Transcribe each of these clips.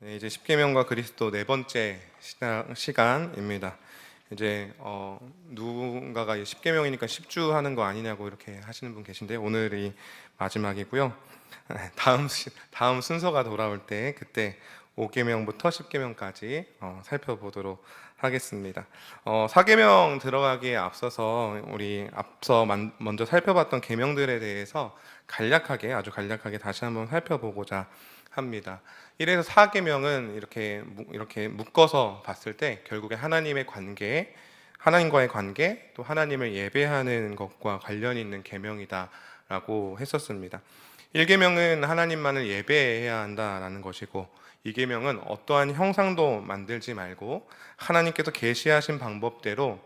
네, 이제 십계명과 그리스도 네 번째 시간입니다. 이제 누군가가 이 십계명이니까 십주 하는 거 아니냐고 이렇게 하시는 분 계신데 오늘이 마지막이고요. 다음 순서가 돌아올 때 그때 5계명부터 10계명까지 살펴보도록 하겠습니다. 4계명 들어가기에 앞서서 우리 먼저 살펴봤던 계명들에 대해서 아주 간략하게 다시 한번 살펴보고자 합니다. 1에서 4계명은 이렇게 묶어서 봤을 때 결국에 하나님과의 관계, 또 하나님을 예배하는 것과 관련이 있는 계명이다라고 했었습니다. 1계명은 하나님만을 예배해야 한다라는 것이고, 2계명은 어떠한 형상도 만들지 말고 하나님께서 계시하신 방법대로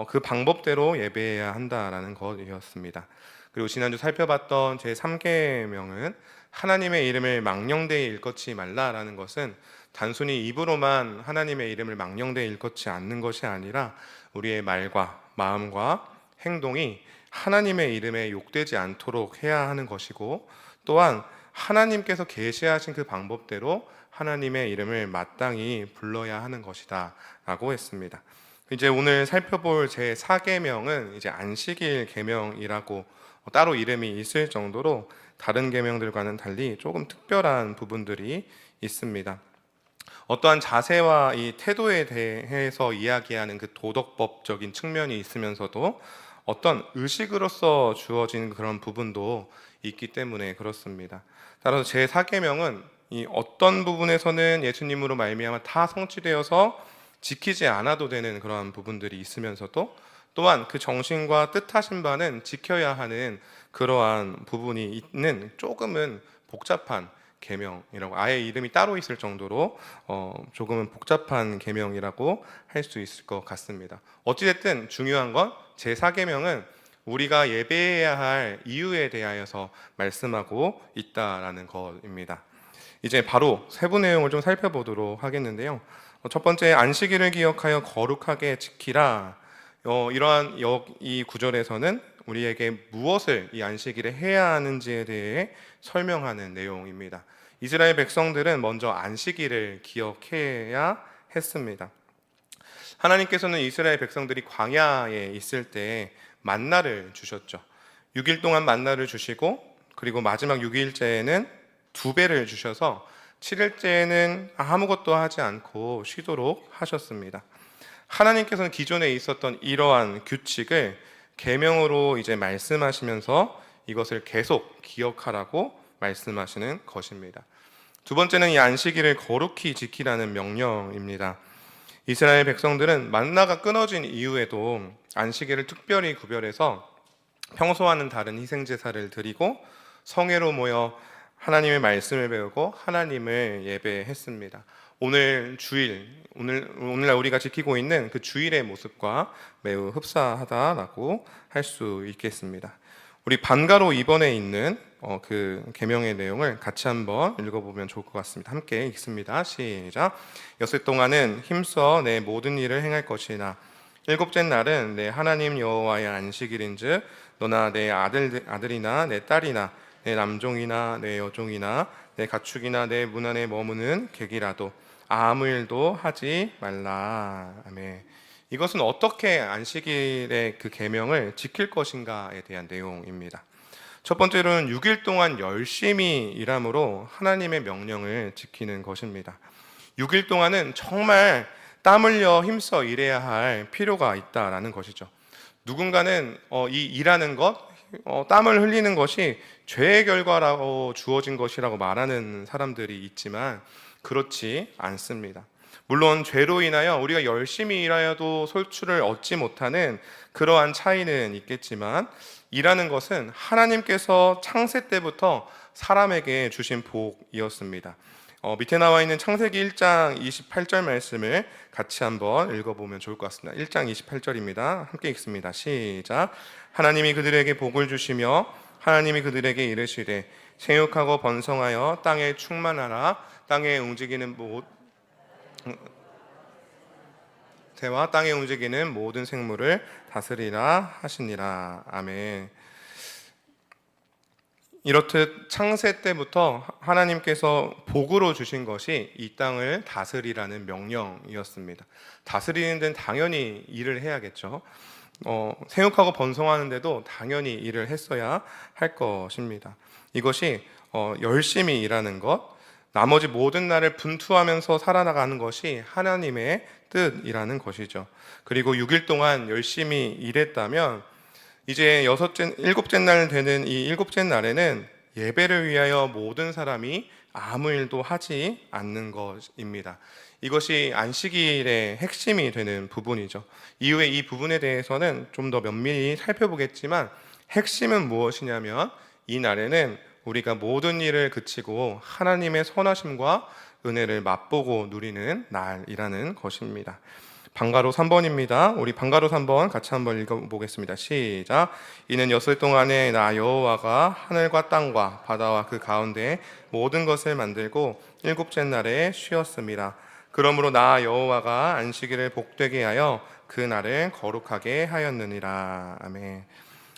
그 방법대로 예배해야 한다라는 것이었습니다. 그리고 지난주 살펴봤던 제 3계명은 하나님의 이름을 망령되이 일컫지 말라라는 것은 단순히 입으로만 하나님의 이름을 망령되이 일컫지 않는 것이 아니라 우리의 말과 마음과 행동이 하나님의 이름에 욕되지 않도록 해야 하는 것이고, 또한 하나님께서 계시하신 그 방법대로 하나님의 이름을 마땅히 불러야 하는 것이다 라고 했습니다. 이제 오늘 살펴볼 제 4계명은 이제 안식일 계명이라고 따로 이름이 있을 정도로 다른 계명들과는 달리 조금 특별한 부분들이 있습니다. 어떠한 자세와 이 태도에 대해서 이야기하는 그 도덕법적인 측면이 있으면서도 어떤 의식으로서 주어진 그런 부분도 있기 때문에 그렇습니다. 따라서 제 4계명은 이 어떤 부분에서는 예수님으로 말미암아 다 성취되어서 지키지 않아도 되는 그러한 부분들이 있으면서도 또한 그 정신과 뜻하신 바는 지켜야 하는 그러한 부분이 있는 조금은 복잡한 계명이라고, 아예 이름이 따로 있을 정도로 조금은 복잡한 계명이라고 할 수 있을 것 같습니다. 어찌됐든 중요한 건 제4계명은 우리가 예배해야 할 이유에 대하여서 말씀하고 있다라는 것입니다. 이제 바로 세부 내용을 좀 살펴보도록 하겠는데요. 첫 번째, 안식일을 기억하여 거룩하게 지키라. 이러한 이 구절에서는 우리에게 무엇을 이 안식일에 해야 하는지에 대해 설명하는 내용입니다. 이스라엘 백성들은 먼저 안식일을 기억해야 했습니다. 하나님께서는 이스라엘 백성들이 광야에 있을 때 만나를 주셨죠. 6일 동안 만나를 주시고, 그리고 마지막 6일째에는 2배를 주셔서 7일째에는 아무것도 하지 않고 쉬도록 하셨습니다. 하나님께서는 기존에 있었던 이러한 규칙을 계명으로 이제 말씀하시면서 이것을 계속 기억하라고 말씀하시는 것입니다. 두 번째는 이 안식일을 거룩히 지키라는 명령입니다. 이스라엘 백성들은 만나가 끊어진 이후에도 안식일을 특별히 구별해서 평소와는 다른 희생 제사를 드리고 성회로 모여 하나님의 말씀을 배우고 하나님을 예배했습니다. 오늘날 우리가 지키고 있는 그 주일의 모습과 매우 흡사하다라고 할 수 있겠습니다. 우리 반가로 이번에 있는 그 계명의 내용을 같이 한번 읽어보면 좋을 것 같습니다. 함께 읽습니다. 시작. 여섯 동안은 힘써 내 모든 일을 행할 것이나 일곱째 날은 내 하나님 여호와의 안식일인즉 너나 내 아들이나 내 딸이나 내 남종이나 내 여종이나 내 가축이나 내 문 안에 머무는 객이라도 아무 일도 하지 말라. 아멘. 이것은 어떻게 안식일의 그 계명을 지킬 것인가에 대한 내용입니다. 첫 번째로는 6일 동안 열심히 일함으로 하나님의 명령을 지키는 것입니다. 6일 동안은 정말 땀 흘려 힘써 일해야 할 필요가 있다라는 것이죠. 누군가는 이 일하는 것, 땀을 흘리는 것이 죄의 결과라고 주어진 것이라고 말하는 사람들이 있지만 그렇지 않습니다. 물론 죄로 인하여 우리가 열심히 일하여도 소출을 얻지 못하는 그러한 차이는 있겠지만, 일하는 것은 하나님께서 창세 때부터 사람에게 주신 복이었습니다. 밑에 나와 있는 창세기 1장 28절 말씀을 같이 한번 읽어보면 좋을 것 같습니다. 1장 28절입니다. 함께 읽습니다. 시작. 하나님이 그들에게 복을 주시며 하나님이 그들에게 이르시되 생육하고 번성하여 땅에 충만하라. 땅에 움직이는 대와 땅에 움직이는 모든 생물을 다스리라 하시니라. 아멘. 이렇듯 창세 때부터 하나님께서 복으로 주신 것이 이 땅을 다스리라는 명령이었습니다. 다스리는 데는 당연히 일을 해야겠죠. 생육하고 번성하는데도 당연히 일을 했어야 할 것입니다. 이것이 열심히 일하는 것, 나머지 모든 날을 분투하면서 살아나가는 것이 하나님의 뜻이라는 것이죠. 그리고 6일 동안 열심히 일했다면 이제 일곱째 날 되는 이 일곱째 날에는 예배를 위하여 모든 사람이 아무 일도 하지 않는 것입니다. 이것이 안식일의 핵심이 되는 부분이죠. 이후에 이 부분에 대해서는 좀 더 면밀히 살펴보겠지만 핵심은 무엇이냐면 이 날에는 우리가 모든 일을 그치고 하나님의 선하심과 은혜를 맛보고 누리는 날이라는 것입니다. 방가로 3번입니다. 우리 방가로 3번 같이 한번 읽어보겠습니다. 시작. 이는 엿새 동안에 나 여호와가 하늘과 땅과 바다와 그 가운데 모든 것을 만들고 일곱째 날에 쉬었습니다. 그러므로 나 여호와가 안식일을 복되게 하여 그 날을 거룩하게 하였느니라. 아멘.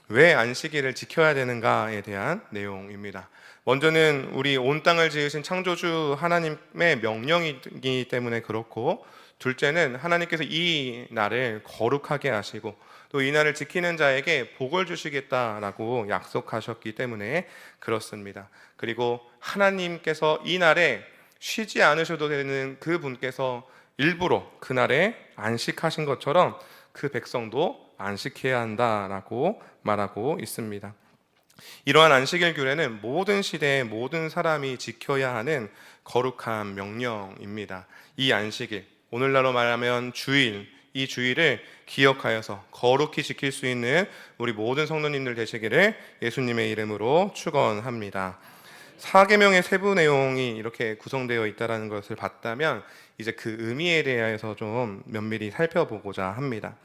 왜 안식일을 지켜야 되는가에 대한 내용입니다. 먼저는 우리 온 땅을 지으신 창조주 하나님의 명령이기 때문에 그렇고, 둘째는 하나님께서 이 날을 거룩하게 하시고 또 이 날을 지키는 자에게 복을 주시겠다라고 약속하셨기 때문에 그렇습니다. 그리고 하나님께서 이 날에 쉬지 않으셔도 되는 그 분께서 일부러 그 날에 안식하신 것처럼 그 백성도 안식해야 한다라고 말하고 있습니다. 이러한 안식일 규례는 모든 시대의 모든 사람이 지켜야 하는 거룩한 명령입니다. 이 안식일, 오늘날로 말하면 주일, 이 주일을 기억하여서 거룩히 지킬 수 있는 우리 모든 성도님들 되시기를 예수님의 이름으로 축원합니다. 4계명의 세부 내용이 이렇게 구성되어 있다는 것을 봤다면 이제 그 의미에 대해서 좀 면밀히 살펴보고자 합니다.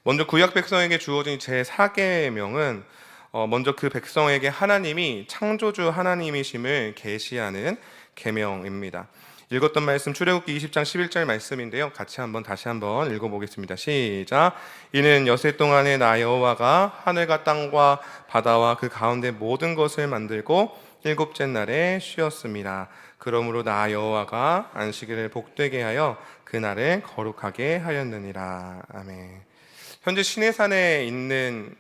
먼저 구약 백성에게 주어진 제4계명은 먼저 그 백성에게 하나님이 창조주 하나님이심을 계시하는 계명입니다. 읽었던 말씀 출애굽기 20장 11절 말씀인데요. 다시 한번 읽어보겠습니다. 시작. 이는 엿새 동안에 나 여호와가 하늘과 땅과 바다와 그 가운데 모든 것을 만들고 일곱째 날에 쉬었습니다. 그러므로 나 여호와가 안식일을 복되게 하여 그 날을 거룩하게 하였느니라. 아멘. 현재 시내산에 있는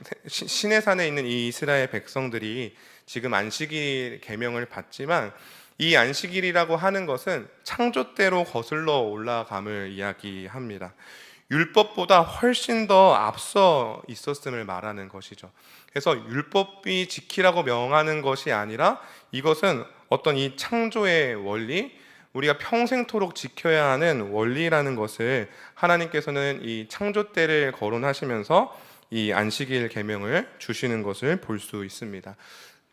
이 이스라엘 백성들이 지금 안식일 계명을 받지만 이 안식일이라고 하는 것은 창조 때로 거슬러 올라감을 이야기합니다. 율법보다 훨씬 더 앞서 있었음을 말하는 것이죠. 그래서 율법이 지키라고 명하는 것이 아니라 이것은 어떤 이 창조의 원리, 우리가 평생토록 지켜야 하는 원리라는 것을 하나님께서는 이 창조 때를 거론하시면서 이 안식일 계명을 주시는 것을 볼 수 있습니다.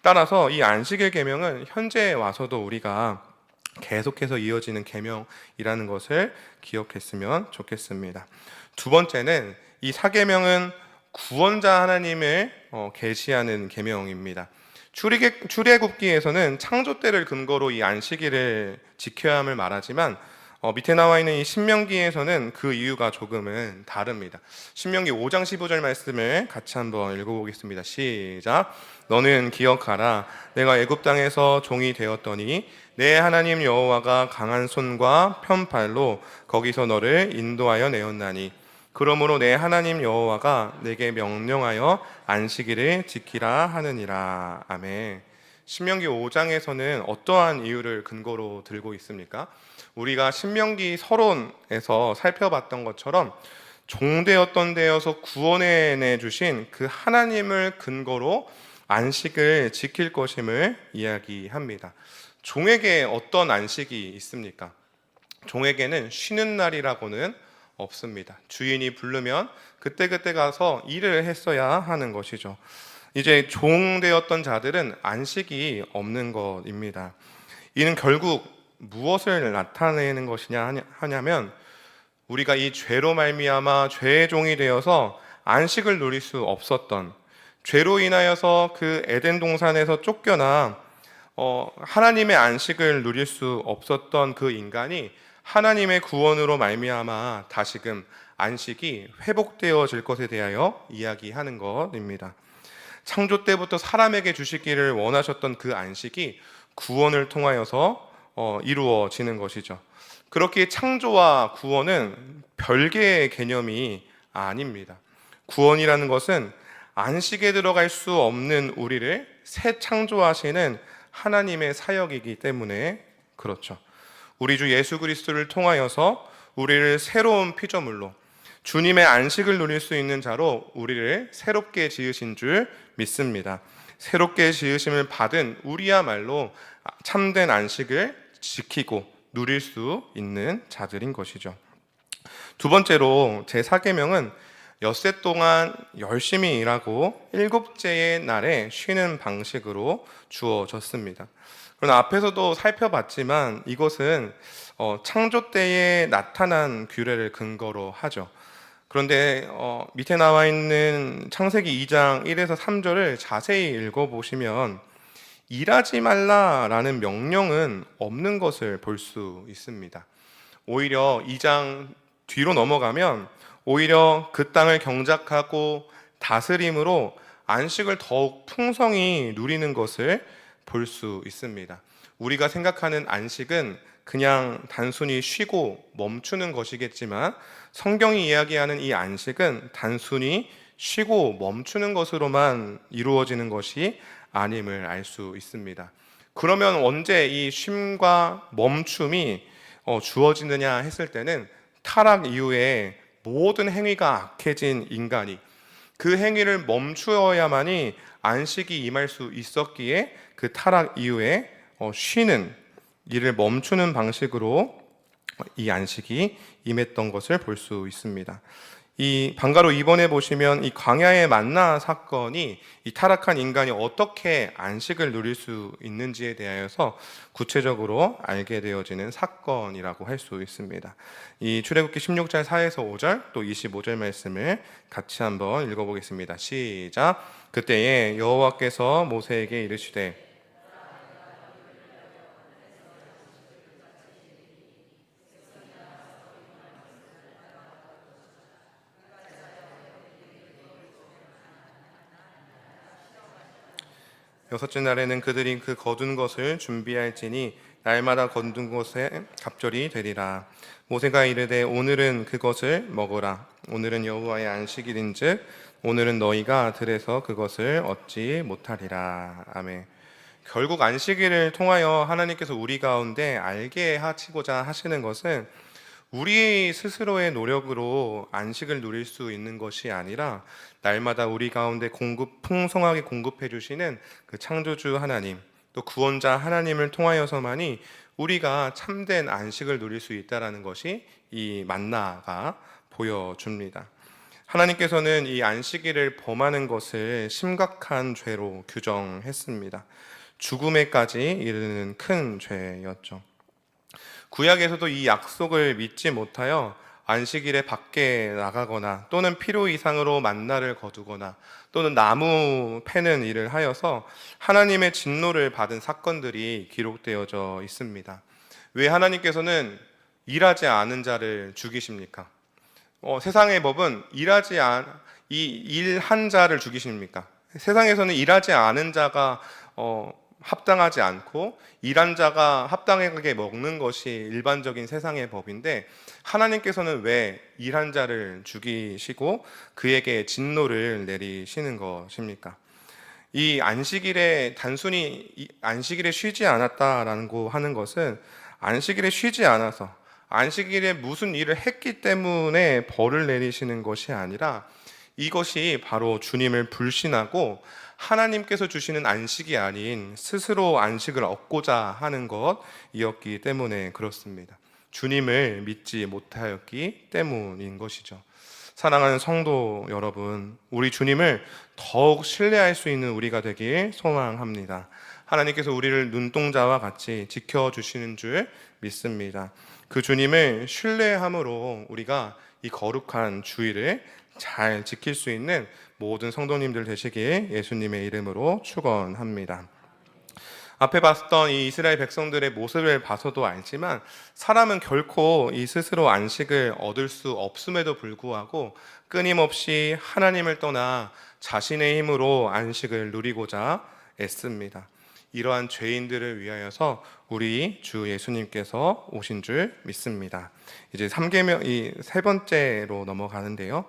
따라서 이 안식일 계명은 현재에 와서도 우리가 계속해서 이어지는 계명이라는 것을 기억했으면 좋겠습니다. 두 번째는 이 4계명은 구원자 하나님을 계시하는 계명입니다. 출애굽기에서는 창조 때를 근거로 이 안식일을 지켜야 함을 말하지만 밑에 나와 있는 이 신명기에서는 그 이유가 조금은 다릅니다. 신명기 5장 15절 말씀을 같이 한번 읽어보겠습니다. 시작. 너는 기억하라. 내가 애굽 땅에서 종이 되었더니 내 하나님 여호와가 강한 손과 편팔로 거기서 너를 인도하여 내었나니 그러므로 내 하나님 여호와가 내게 명령하여 안식일을 지키라 하느니라. 아멘. 신명기 5장에서는 어떠한 이유를 근거로 들고 있습니까? 우리가 신명기 서론에서 살펴봤던 것처럼 종되었던 데여서 구원해 주신 그 하나님을 근거로 안식을 지킬 것임을 이야기합니다. 종에게 어떤 안식이 있습니까? 종에게는 쉬는 날이라고는 없습니다. 주인이 부르면 그때그때 가서 일을 했어야 하는 것이죠. 이제 종되었던 자들은 안식이 없는 것입니다. 이는 결국 무엇을 나타내는 것이냐 하냐면 우리가 이 죄로 말미암아 죄의 종이 되어서 안식을 누릴 수 없었던, 죄로 인하여서 그 에덴 동산에서 쫓겨나 하나님의 안식을 누릴 수 없었던 그 인간이 하나님의 구원으로 말미암아 다시금 안식이 회복되어질 것에 대하여 이야기하는 것입니다. 창조 때부터 사람에게 주시기를 원하셨던 그 안식이 구원을 통하여서 이루어지는 것이죠. 그렇게 창조와 구원은 별개의 개념이 아닙니다. 구원이라는 것은 안식에 들어갈 수 없는 우리를 새 창조하시는 하나님의 사역이기 때문에 그렇죠. 우리 주 예수 그리스도를 통하여서 우리를 새로운 피조물로 주님의 안식을 누릴 수 있는 자로 우리를 새롭게 지으신 줄 믿습니다. 새롭게 지으심을 받은 우리야말로 참된 안식을 지키고 누릴 수 있는 자들인 것이죠. 두 번째로 제4계명은 엿새 동안 열심히 일하고 일곱째의 날에 쉬는 방식으로 주어졌습니다. 그러나 앞에서도 살펴봤지만 이것은 창조 때에 나타난 규례를 근거로 하죠. 그런데 밑에 나와 있는 창세기 2장 1에서 3절을 자세히 읽어보시면 일하지 말라라는 명령은 없는 것을 볼 수 있습니다. 오히려 2장 뒤로 넘어가면 오히려 그 땅을 경작하고 다스림으로 안식을 더욱 풍성히 누리는 것을 볼 수 있습니다. 우리가 생각하는 안식은 그냥 단순히 쉬고 멈추는 것이겠지만 성경이 이야기하는 이 안식은 단순히 쉬고 멈추는 것으로만 이루어지는 것이 아님을 알 수 있습니다. 그러면 언제 이 쉼과 멈춤이 주어지느냐 했을 때는 타락 이후에 모든 행위가 악해진 인간이 그 행위를 멈추어야만이 안식이 임할 수 있었기에 그 타락 이후에 쉬는 일을 멈추는 방식으로 이 안식이 임했던 것을 볼 수 있습니다. 이 방가로 이번에 보시면 이 광야의 만나 사건이 이 타락한 인간이 어떻게 안식을 누릴 수 있는지에 대하여서 구체적으로 알게 되어지는 사건이라고 할 수 있습니다. 이 출애굽기 16장 4에서 5절 또 25절 말씀을 같이 한번 읽어보겠습니다. 시작. 그때에 여호와께서 모세에게 이르시되 여섯째 날에는 그들이 그 거둔 것을 준비할지니 날마다 거둔 것에 갑절이 되리라. 모세가 이르되 오늘은 그것을 먹으라. 오늘은 여호와의 안식일인즉 오늘은 너희가 들에서 그것을 얻지 못하리라. 아멘. 결국 안식일을 통하여 하나님께서 우리 가운데 알게 하시고자 하시는 것은 우리 스스로의 노력으로 안식을 누릴 수 있는 것이 아니라 날마다 우리 가운데 풍성하게 공급해 주시는 그 창조주 하나님, 또 구원자 하나님을 통하여서만이 우리가 참된 안식을 누릴 수 있다는 것이 이 만나가 보여줍니다. 하나님께서는 이 안식일을 범하는 것을 심각한 죄로 규정했습니다. 죽음에까지 이르는 큰 죄였죠. 구약에서도 이 약속을 믿지 못하여 안식일에 밖에 나가거나 또는 필요 이상으로 만나를 거두거나 또는 나무 패는 일을 하여서 하나님의 진노를 받은 사건들이 기록되어져 있습니다. 왜 하나님께서는 일하지 않은 자를 죽이십니까? 세상의 법은 일한 자를 죽이십니까? 세상에서는 일하지 않은 자가 합당하지 않고 일한 자가 합당하게 먹는 것이 일반적인 세상의 법인데 하나님께서는 왜 일한 자를 죽이시고 그에게 진노를 내리시는 것입니까? 이 안식일에 단순히 안식일에 쉬지 않았다라는 하는 것은 안식일에 쉬지 않아서 안식일에 무슨 일을 했기 때문에 벌을 내리시는 것이 아니라 이것이 바로 주님을 불신하고 하나님께서 주시는 안식이 아닌 스스로 안식을 얻고자 하는 것이었기 때문에 그렇습니다. 주님을 믿지 못하였기 때문인 것이죠. 사랑하는 성도 여러분, 우리 주님을 더욱 신뢰할 수 있는 우리가 되길 소망합니다. 하나님께서 우리를 눈동자와 같이 지켜주시는 줄 믿습니다. 그 주님을 신뢰함으로 우리가 이 거룩한 주일을 잘 지킬 수 있는 모든 성도님들 되시길 예수님의 이름으로 축원합니다. 앞에 봤던 이 이스라엘 백성들의 모습을 봐서도 알지만 사람은 결코 이 스스로 안식을 얻을 수 없음에도 불구하고 끊임없이 하나님을 떠나 자신의 힘으로 안식을 누리고자 애씁니다. 이러한 죄인들을 위하여서 우리 주 예수님께서 오신 줄 믿습니다. 이제 3계명, 이 세 번째로 넘어가는데요.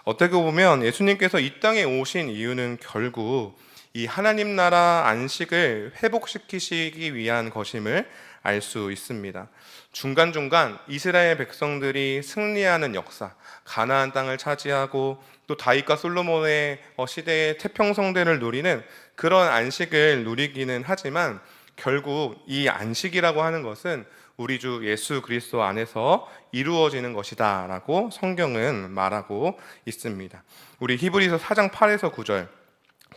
어떻게 보면 예수님께서 이 땅에 오신 이유는 결국 이 하나님 나라 안식을 회복시키시기 위한 것임을 알 수 있습니다. 중간중간 이스라엘 백성들이 승리하는 역사, 가나안 땅을 차지하고 또 다윗과 솔로몬의 시대의 태평성대를 누리는 그런 안식을 누리기는 하지만 결국 이 안식이라고 하는 것은 우리 주 예수 그리스도 안에서 이루어지는 것이다 라고 성경은 말하고 있습니다. 우리 히브리서 4장 8에서 9절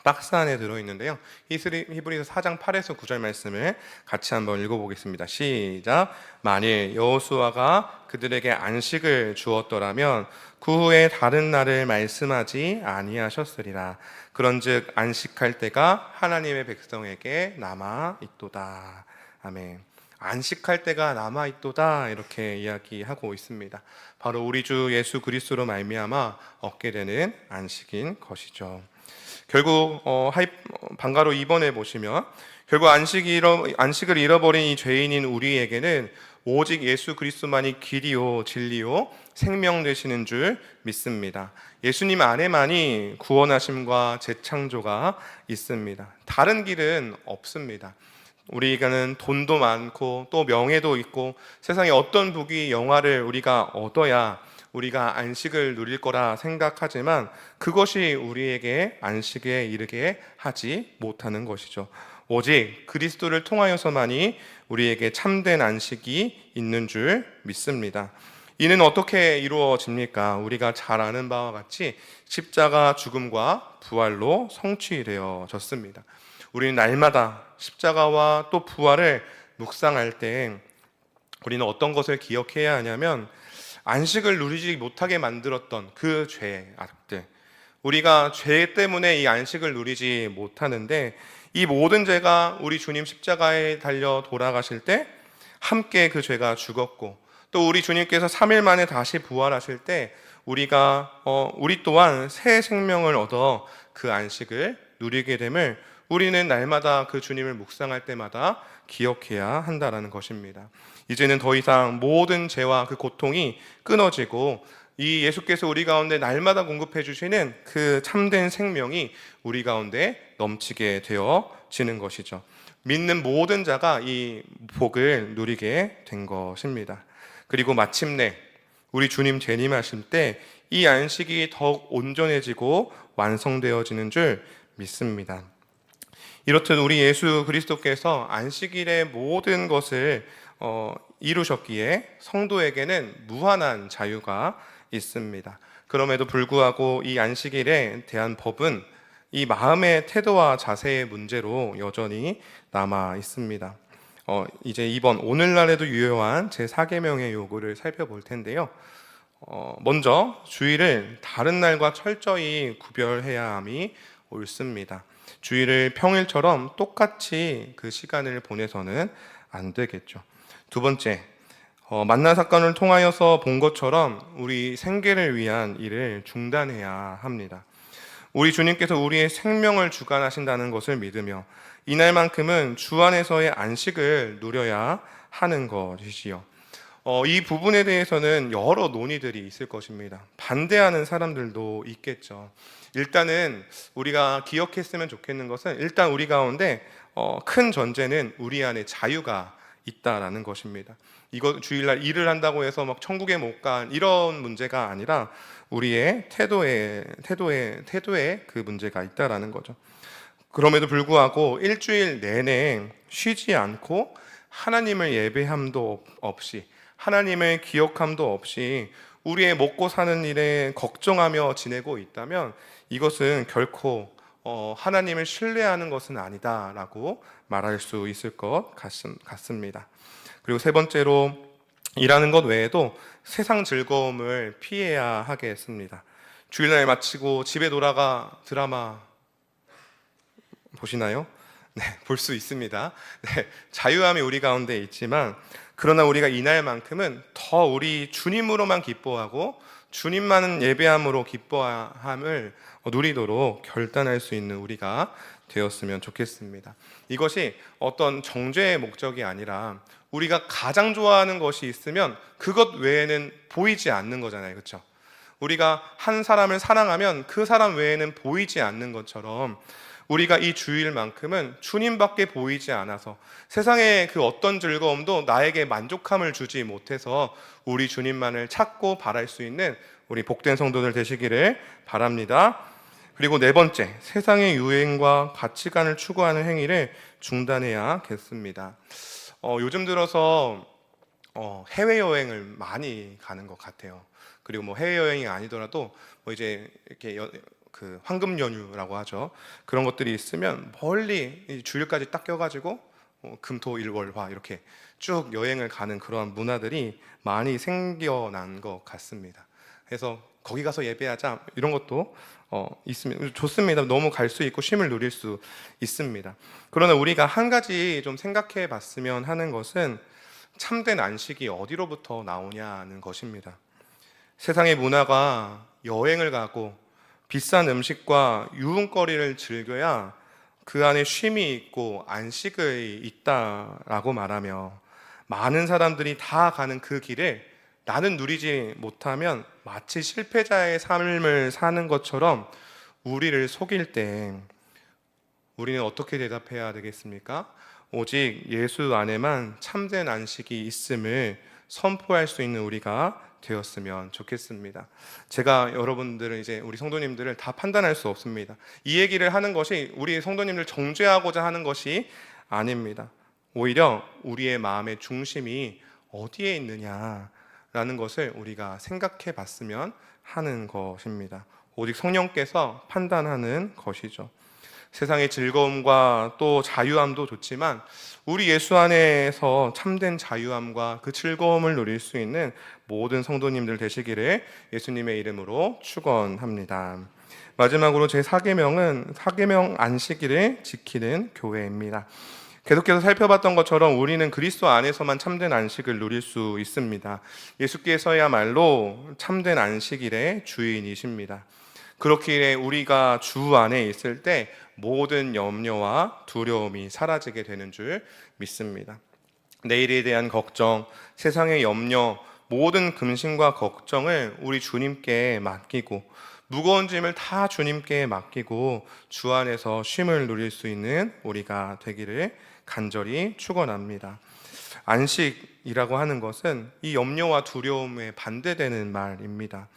박스 안에 들어있는데요. 히브리서 4장 8에서 9절 말씀을 같이 한번 읽어보겠습니다. 시작. 만일 여호수아가 그들에게 안식을 주었더라면 그 후에 다른 날을 말씀하지 아니하셨으리라. 그런즉 안식할 때가 하나님의 백성에게 남아 있도다. 아멘. 안식할 때가 남아 있도다 이렇게 이야기하고 있습니다. 바로 우리 주 예수 그리스도로 말미암아 얻게 되는 안식인 것이죠. 결국 방가로 2번에 보시면 결국 안식을 잃어버린 이 죄인인 우리에게는 오직 예수 그리스도만이 길이요 진리요 생명 되시는 줄 믿습니다. 예수님 안에만이 구원하심과 재창조가 있습니다. 다른 길은 없습니다. 우리가는 돈도 많고 또 명예도 있고 세상에 어떤 부귀 영화를 우리가 얻어야 우리가 안식을 누릴 거라 생각하지만 그것이 우리에게 안식에 이르게 하지 못하는 것이죠. 오직 그리스도를 통하여서만이 우리에게 참된 안식이 있는 줄 믿습니다. 이는 어떻게 이루어집니까? 우리가 잘 아는 바와 같이 십자가 죽음과 부활로 성취되어졌습니다. 우리는 날마다 십자가와 또 부활을 묵상할 때 우리는 어떤 것을 기억해야 하냐면 안식을 누리지 못하게 만들었던 그 죄, 악들, 우리가 죄 때문에 이 안식을 누리지 못하는데 이 모든 죄가 우리 주님 십자가에 달려 돌아가실 때 함께 그 죄가 죽었고 또 우리 주님께서 3일 만에 다시 부활하실 때 우리 또한 새 생명을 얻어 그 안식을 누리게 됨을 우리는 날마다 그 주님을 묵상할 때마다 기억해야 한다라는 것입니다. 이제는 더 이상 모든 죄와 그 고통이 끊어지고 이 예수께서 우리 가운데 날마다 공급해 주시는 그 참된 생명이 우리 가운데 넘치게 되어지는 것이죠. 믿는 모든 자가 이 복을 누리게 된 것입니다. 그리고 마침내 우리 주님 재림하실 때 이 안식이 더욱 온전해지고 완성되어지는 줄 믿습니다. 이렇듯 우리 예수 그리스도께서 안식일의 모든 것을 이루셨기에 성도에게는 무한한 자유가 있습니다. 그럼에도 불구하고 이 안식일에 대한 법은 이 마음의 태도와 자세의 문제로 여전히 남아 있습니다. 이제 이번 오늘날에도 유효한 제4계명의 요구를 살펴볼 텐데요. 먼저 주일을 다른 날과 철저히 구별해야 함이 옳습니다. 주일을 평일처럼 똑같이 그 시간을 보내서는 안 되겠죠. 두 번째, 만난 사건을 통하여서 본 것처럼 우리 생계를 위한 일을 중단해야 합니다. 우리 주님께서 우리의 생명을 주관하신다는 것을 믿으며 이날만큼은 주 안에서의 안식을 누려야 하는 것이지요. 이 부분에 대해서는 여러 논의들이 있을 것입니다. 반대하는 사람들도 있겠죠. 일단은 우리가 기억했으면 좋겠는 것은 일단 우리 가운데 큰 전제는 우리 안에 자유가 있다라는 것입니다. 이거 주일날 일을 한다고 해서 막 천국에 못 간 이런 문제가 아니라 우리의 태도에 그 문제가 있다라는 거죠. 그럼에도 불구하고 일주일 내내 쉬지 않고 하나님을 예배함도 없이 하나님을 기억함도 없이 우리의 먹고 사는 일에 걱정하며 지내고 있다면 이것은 결코 하나님을 신뢰하는 것은 아니다라고 말할 수 있을 것 같습니다. 그리고 세 번째로 일하는 것 외에도 세상 즐거움을 피해야 하겠습니다. 주일날 마치고 집에 돌아가 드라마 보시나요? 네, 볼 수 있습니다. 네, 자유함이 우리 가운데 있지만 그러나 우리가 이날만큼은 더 우리 주님으로만 기뻐하고 주님만은 예배함으로 기뻐함을 누리도록 결단할 수 있는 우리가 되었으면 좋겠습니다. 이것이 어떤 정죄의 목적이 아니라 우리가 가장 좋아하는 것이 있으면 그것 외에는 보이지 않는 거잖아요. 그렇죠? 우리가 한 사람을 사랑하면 그 사람 외에는 보이지 않는 것처럼 우리가 이 주일만큼은 주님밖에 보이지 않아서 세상의 그 어떤 즐거움도 나에게 만족함을 주지 못해서 우리 주님만을 찾고 바랄 수 있는 우리 복된 성도들 되시기를 바랍니다. 그리고 네 번째, 세상의 유행과 가치관을 추구하는 행위를 중단해야겠습니다. 요즘 들어서 해외여행을 많이 가는 것 같아요. 그리고 뭐 해외여행이 아니더라도 뭐 이제 이렇게 그 황금 연휴라고 하죠. 그런 것들이 있으면 멀리 이 주일까지 딱 껴가지고 금토일월화 이렇게 쭉 여행을 가는 그런 문화들이 많이 생겨난 것 같습니다. 그래서 거기 가서 예배하자 이런 것도 있으면 좋습니다. 너무 갈 수 있고 쉼을 누릴 수 있습니다. 그러나 우리가 한 가지 좀 생각해 봤으면 하는 것은 참된 안식이 어디로부터 나오냐는 것입니다. 세상의 문화가 여행을 가고 비싼 음식과 유흥거리를 즐겨야 그 안에 쉼이 있고 안식이 있다라고 말하며 많은 사람들이 다 가는 그 길에 나는 누리지 못하면 마치 실패자의 삶을 사는 것처럼 우리를 속일 때 우리는 어떻게 대답해야 되겠습니까? 오직 예수 안에만 참된 안식이 있음을 선포할 수 있는 우리가 되었으면 좋겠습니다. 제가 여러분들을 이제 우리 성도님들을 다 판단할 수 없습니다. 이 얘기를 하는 것이 우리 성도님들 정죄하고자 하는 것이 아닙니다. 오히려 우리의 마음의 중심이 어디에 있느냐라는 것을 우리가 생각해 봤으면 하는 것입니다. 오직 성령께서 판단하는 것이죠. 세상의 즐거움과 또 자유함도 좋지만 우리 예수 안에서 참된 자유함과 그 즐거움을 누릴 수 있는 모든 성도님들 되시기를 예수님의 이름으로 축원합니다. 마지막으로 제 4계명은 4계명 안식일을 지키는 교회입니다. 계속해서 살펴봤던 것처럼 우리는 그리스도 안에서만 참된 안식을 누릴 수 있습니다. 예수께서야말로 참된 안식일의 주인이십니다. 그렇기에 우리가 주 안에 있을 때 모든 염려와 두려움이 사라지게 되는 줄 믿습니다. 내일에 대한 걱정, 세상의 염려, 모든 근심과 걱정을 우리 주님께 맡기고 무거운 짐을 다 주님께 맡기고 주 안에서 쉼을 누릴 수 있는 우리가 되기를 간절히 축원합니다. 안식이라고 하는 것은 이 염려와 두려움에 반대되는 말입니다.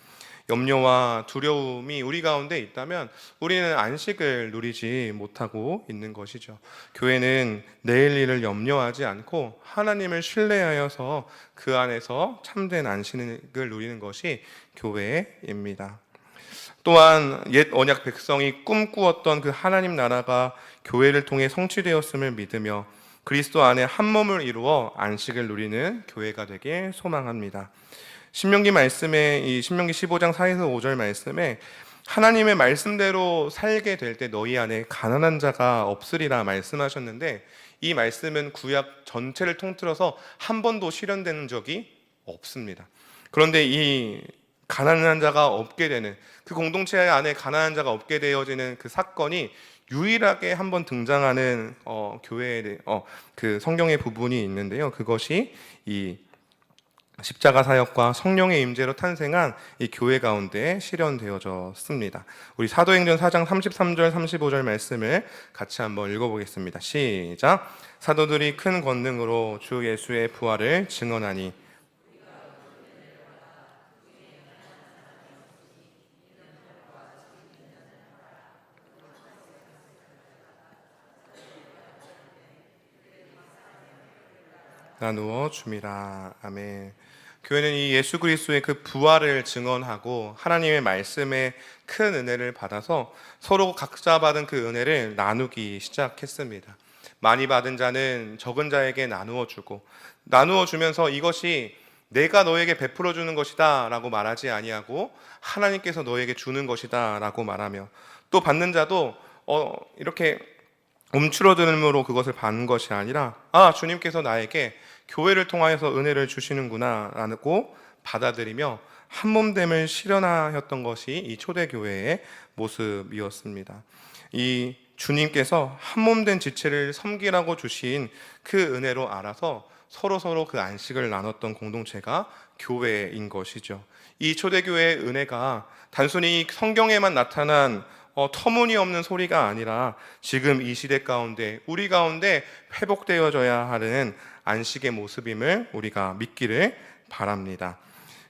염려와 두려움이 우리 가운데 있다면 우리는 안식을 누리지 못하고 있는 것이죠. 교회는 내일 일을 염려하지 않고 하나님을 신뢰하여서 그 안에서 참된 안식을 누리는 것이 교회입니다. 또한 옛 언약 백성이 꿈꾸었던 그 하나님 나라가 교회를 통해 성취되었음을 믿으며 그리스도 안에 한 몸을 이루어 안식을 누리는 교회가 되길 소망합니다. 신명기 말씀에 이 신명기 15장 4에서 5절 말씀에 하나님의 말씀대로 살게 될 때 너희 안에 가난한 자가 없으리라 말씀하셨는데 이 말씀은 구약 전체를 통틀어서 한 번도 실현되는 적이 없습니다. 그런데 이 가난한 자가 없게 되는 그 공동체 안에 가난한 자가 없게 되어지는 그 사건이 유일하게 한 번 등장하는 교회의 그 성경의 부분이 있는데요. 그것이 이 십자가 사역과 성령의 임재로 탄생한 이 교회 가운데 실현되어졌습니다. 우리 사도행전 4장 33절 35절 말씀을 같이 한번 읽어보겠습니다. 시작. 사도들이 큰 권능으로 주 예수의 부활을 증언하니 나누어 줌이라. 아멘. 교회는 이 예수 그리스도의 그 부활을 증언하고 하나님의 말씀에 큰 은혜를 받아서 서로 각자 받은 그 은혜를 나누기 시작했습니다. 많이 받은 자는 적은 자에게 나누어 주고 나누어 주면서 이것이 내가 너에게 베풀어 주는 것이다 라고 말하지 아니하고 하나님께서 너에게 주는 것이다 라고 말하며 또 받는 자도 이렇게 움츠러듦으로 그것을 받는 것이 아니라 주님께서 나에게 교회를 통하여서 은혜를 주시는구나 라고 받아들이며 한몸됨을 실현하였던 것이 이 초대교회의 모습이었습니다. 이 주님께서 한몸된 지체를 섬기라고 주신 그 은혜로 알아서 서로 그 안식을 나눴던 공동체가 교회인 것이죠. 이 초대교회의 은혜가 단순히 성경에만 나타난 터무니없는 소리가 아니라 지금 이 시대 가운데 우리 가운데 회복되어져야 하는 안식의 모습임을 우리가 믿기를 바랍니다.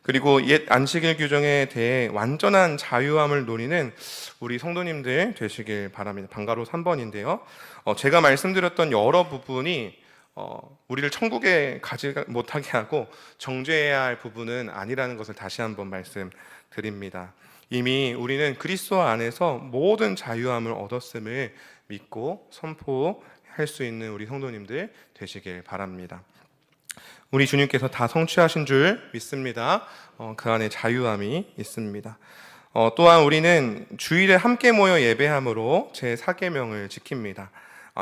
그리고 옛 안식일 규정에 대해 완전한 자유함을 노리는 우리 성도님들 되시길 바랍니다. 방가로 3번인데요. 제가 말씀드렸던 여러 부분이 우리를 천국에 가지 못하게 하고 정죄해야 할 부분은 아니라는 것을 다시 한번 말씀드립니다. 이미 우리는 그리스도 안에서 모든 자유함을 얻었음을 믿고 선포할 수 있는 우리 성도님들 되시길 바랍니다. 우리 주님께서 다 성취하신 줄 믿습니다. 그 안에 자유함이 있습니다. 또한 우리는 주일에 함께 모여 예배함으로 제4계명을 지킵니다.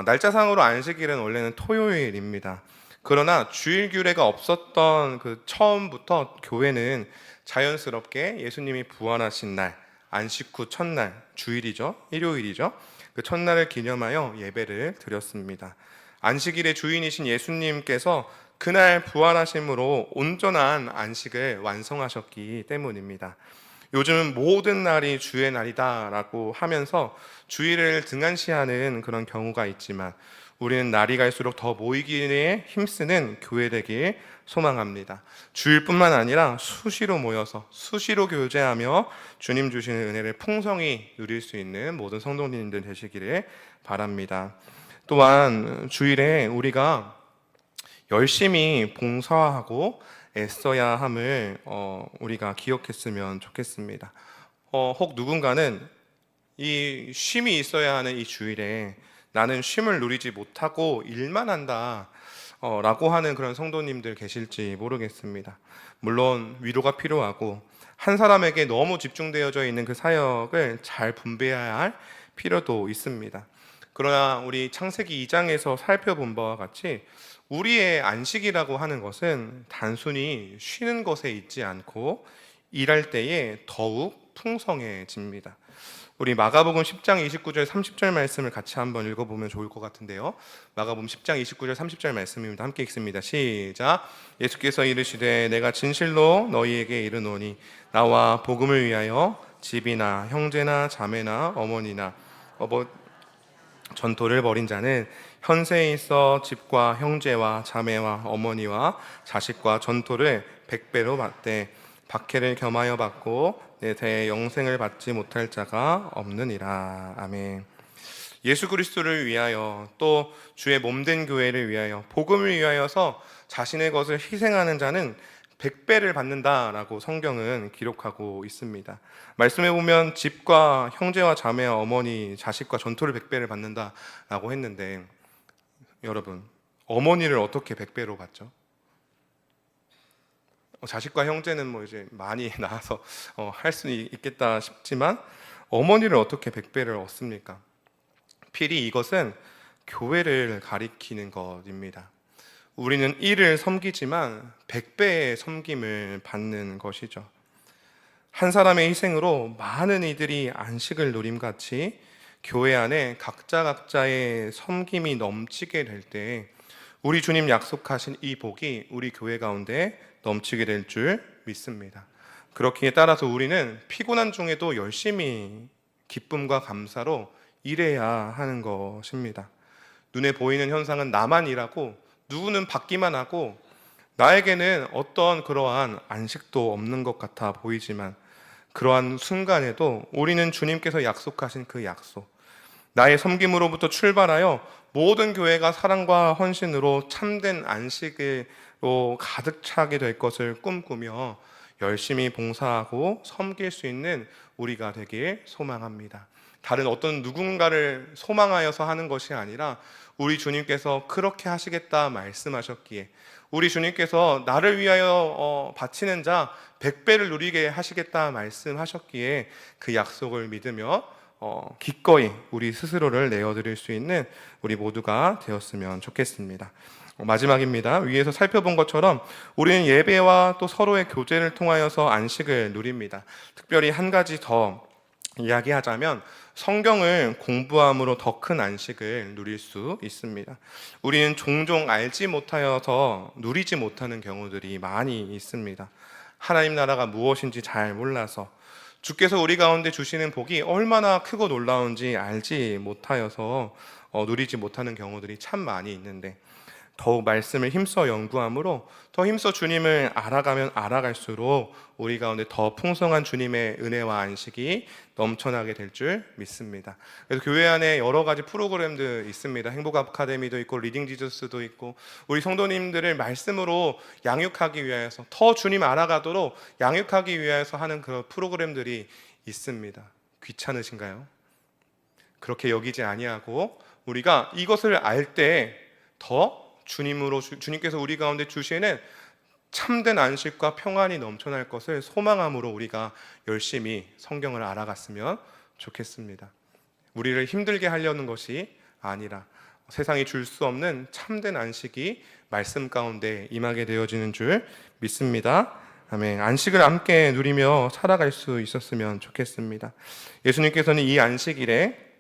날짜상으로 안식일은 원래는 토요일입니다. 그러나 주일 규례가 없었던 그 처음부터 교회는 자연스럽게 예수님이 부활하신 날, 안식 후 첫날, 주일이죠, 일요일이죠. 그 첫날을 기념하여 예배를 드렸습니다. 안식일의 주인이신 예수님께서 그날 부활하심으로 온전한 안식을 완성하셨기 때문입니다. 요즘은 모든 날이 주의 날이다라고 하면서 주일을 등한시하는 그런 경우가 있지만 우리는 날이 갈수록 더 모이기에 힘쓰는 교회 되길 소망합니다. 주일뿐만 아니라 수시로 모여서 수시로 교제하며 주님 주시는 은혜를 풍성히 누릴 수 있는 모든 성도님들 되시기를 바랍니다. 또한 주일에 우리가 열심히 봉사하고 애써야 함을 우리가 기억했으면 좋겠습니다. 혹 누군가는 이 쉼이 있어야 하는 이 주일에 나는 쉼을 누리지 못하고 일만 한다 라고 하는 그런 성도님들 계실지 모르겠습니다. 물론 위로가 필요하고 한 사람에게 너무 집중되어져 있는 그 사역을 잘 분배해야 할 필요도 있습니다. 그러나 우리 창세기 2장에서 살펴본 바와 같이 우리의 안식이라고 하는 것은 단순히 쉬는 것에 있지 않고 일할 때에 더욱 풍성해집니다. 우리 마가복음 10장 29절 30절 말씀을 같이 한번 읽어보면 좋을 것 같은데요. 마가복음 10장 29절 30절 말씀입니다. 함께 읽습니다. 시작. 예수께서 이르시되 내가 진실로 너희에게 이르노니 나와 복음을 위하여 집이나 형제나 자매나 어머니나 전토를 벌인 자는 현세에 있어 집과 형제와 자매와 어머니와 자식과 전토를 100배로 받되 박해를 겸하여 받고 내 대에 영생을 받지 못할 자가 없느니라. 아멘. 예수 그리스도를 위하여 또 주의 몸된 교회를 위하여 복음을 위하여서 자신의 것을 희생하는 자는 100배를 받는다라고 성경은 기록하고 있습니다. 말씀해 보면 집과 형제와 자매와 어머니, 자식과 전토를 100배를 받는다라고 했는데 여러분, 어머니를 어떻게 100배로 받죠? 자식과 형제는 뭐 이제 많이 낳아서 할 수 있겠다 싶지만 어머니를 어떻게 100배를 얻습니까? 필히 이것은 교회를 가리키는 것입니다. 우리는 이를 섬기지만 100배의 섬김을 받는 것이죠. 한 사람의 희생으로 많은 이들이 안식을 누림같이 교회 안에 각자의 섬김이 넘치게 될 때 우리 주님 약속하신 이 복이 우리 교회 가운데 넘치게 될 줄 믿습니다. 그렇기에 따라서 우리는 피곤한 중에도 열심히 기쁨과 감사로 일해야 하는 것입니다. 눈에 보이는 현상은 나만 일하고 누구는 받기만 하고 나에게는 어떤 그러한 안식도 없는 것 같아 보이지만 그러한 순간에도 우리는 주님께서 약속하신 그 약속, 나의 섬김으로부터 출발하여 모든 교회가 사랑과 헌신으로 참된 안식으로 가득 차게 될 것을 꿈꾸며 열심히 봉사하고 섬길 수 있는 우리가 되길 소망합니다. 다른 어떤 누군가를 소망하여서 하는 것이 아니라 우리 주님께서 그렇게 하시겠다 말씀하셨기에 우리 주님께서 나를 위하여 바치는 자 100배를 누리게 하시겠다 말씀하셨기에 그 약속을 믿으며 기꺼이 우리 스스로를 내어드릴 수 있는 우리 모두가 되었으면 좋겠습니다. 마지막입니다. 위에서 살펴본 것처럼 우리는 예배와 또 서로의 교제를 통하여서 안식을 누립니다. 특별히 한 가지 더 이야기하자면 성경을 공부함으로 더 큰 안식을 누릴 수 있습니다. 우리는 종종 알지 못하여서 누리지 못하는 경우들이 많이 있습니다. 하나님 나라가 무엇인지 잘 몰라서, 주께서 우리 가운데 주시는 복이 얼마나 크고 놀라운지 알지 못하여서 누리지 못하는 경우들이 참 많이 있는데, 더욱 말씀을 힘써 연구함으로 더 힘써 주님을 알아가면 알아갈수록 우리 가운데 더 풍성한 주님의 은혜와 안식이 넘쳐나게 될 줄 믿습니다. 그래서 교회 안에 여러 가지 프로그램들 있습니다. 행복 아카데미도 있고 리딩 지저스도 있고, 우리 성도님들을 말씀으로 양육하기 위해서, 더 주님 알아가도록 양육하기 위해서 하는 그런 프로그램들이 있습니다. 귀찮으신가요? 그렇게 여기지 아니하고 우리가 이것을 알 때 더 주님께서 우리 가운데 주시는 참된 안식과 평안이 넘쳐날 것을 소망함으로 우리가 열심히 성경을 알아갔으면 좋겠습니다. 우리를 힘들게 하려는 것이 아니라 세상이 줄 수 없는 참된 안식이 말씀 가운데 임하게 되어지는 줄 믿습니다. 아멘. 안식을 함께 누리며 살아갈 수 있었으면 좋겠습니다. 예수님께서는 이 안식일에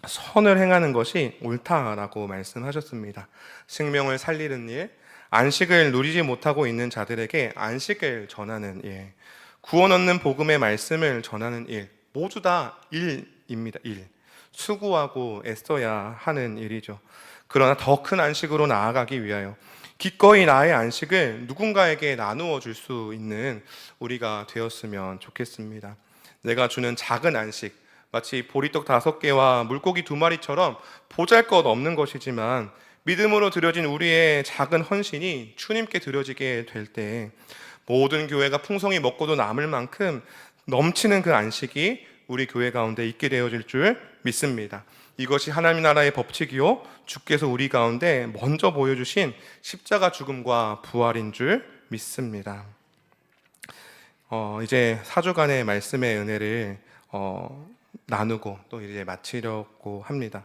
선을 행하는 것이 옳다라고 말씀하셨습니다. 생명을 살리는 일, 안식을 누리지 못하고 있는 자들에게 안식을 전하는 일, 구원 얻는 복음의 말씀을 전하는 일, 모두 다 일입니다. 일. 수고하고 애써야 하는 일이죠. 그러나 더 큰 안식으로 나아가기 위하여 기꺼이 나의 안식을 누군가에게 나누어 줄 수 있는 우리가 되었으면 좋겠습니다. 내가 주는 작은 안식, 마치 보리떡 5개와 물고기 2마리처럼 보잘것없는 것이지만 믿음으로 드려진 우리의 작은 헌신이 주님께 드려지게 될 때 모든 교회가 풍성히 먹고도 남을 만큼 넘치는 그 안식이 우리 교회 가운데 있게 되어질 줄 믿습니다. 이것이 하나님 나라의 법칙이요, 주께서 우리 가운데 먼저 보여주신 십자가 죽음과 부활인 줄 믿습니다. 이제 4주간의 말씀의 은혜를 나누고 또 이제 마치려고 합니다.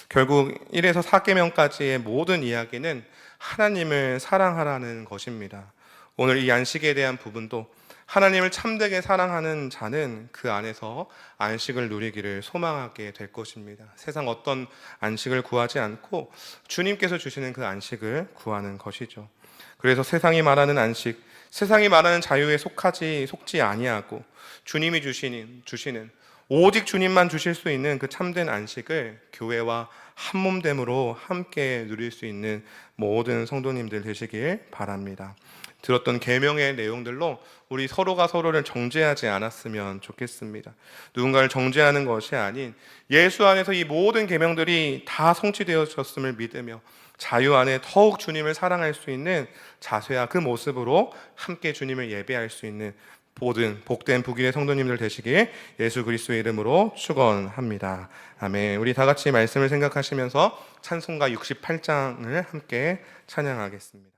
결국 1에서 4계명까지의 모든 이야기는 하나님을 사랑하라는 것입니다. 오늘 이 안식에 대한 부분도 하나님을 참되게 사랑하는 자는 그 안에서 안식을 누리기를 소망하게 될 것입니다. 세상 어떤 안식을 구하지 않고 주님께서 주시는 그 안식을 구하는 것이죠. 그래서 세상이 말하는 안식, 세상이 말하는 자유에 속지 아니하고 주님이 주시는 오직 주님만 주실 수 있는 그 참된 안식을 교회와 한 몸됨으로 함께 누릴 수 있는 모든 성도님들 되시길 바랍니다. 들었던 계명의 내용들로 우리 서로가 서로를 정죄하지 않았으면 좋겠습니다. 누군가를 정죄하는 것이 아닌 예수 안에서 이 모든 계명들이 다 성취되어졌음을 믿으며 자유 안에 더욱 주님을 사랑할 수 있는 자세와 그 모습으로 함께 주님을 예배할 수 있는 모든 복된 북일의 성도님들 되시길 예수 그리스도의 이름으로 축원합니다. 아멘. 우리 다 같이 말씀을 생각하시면서 찬송가 68장을 함께 찬양하겠습니다.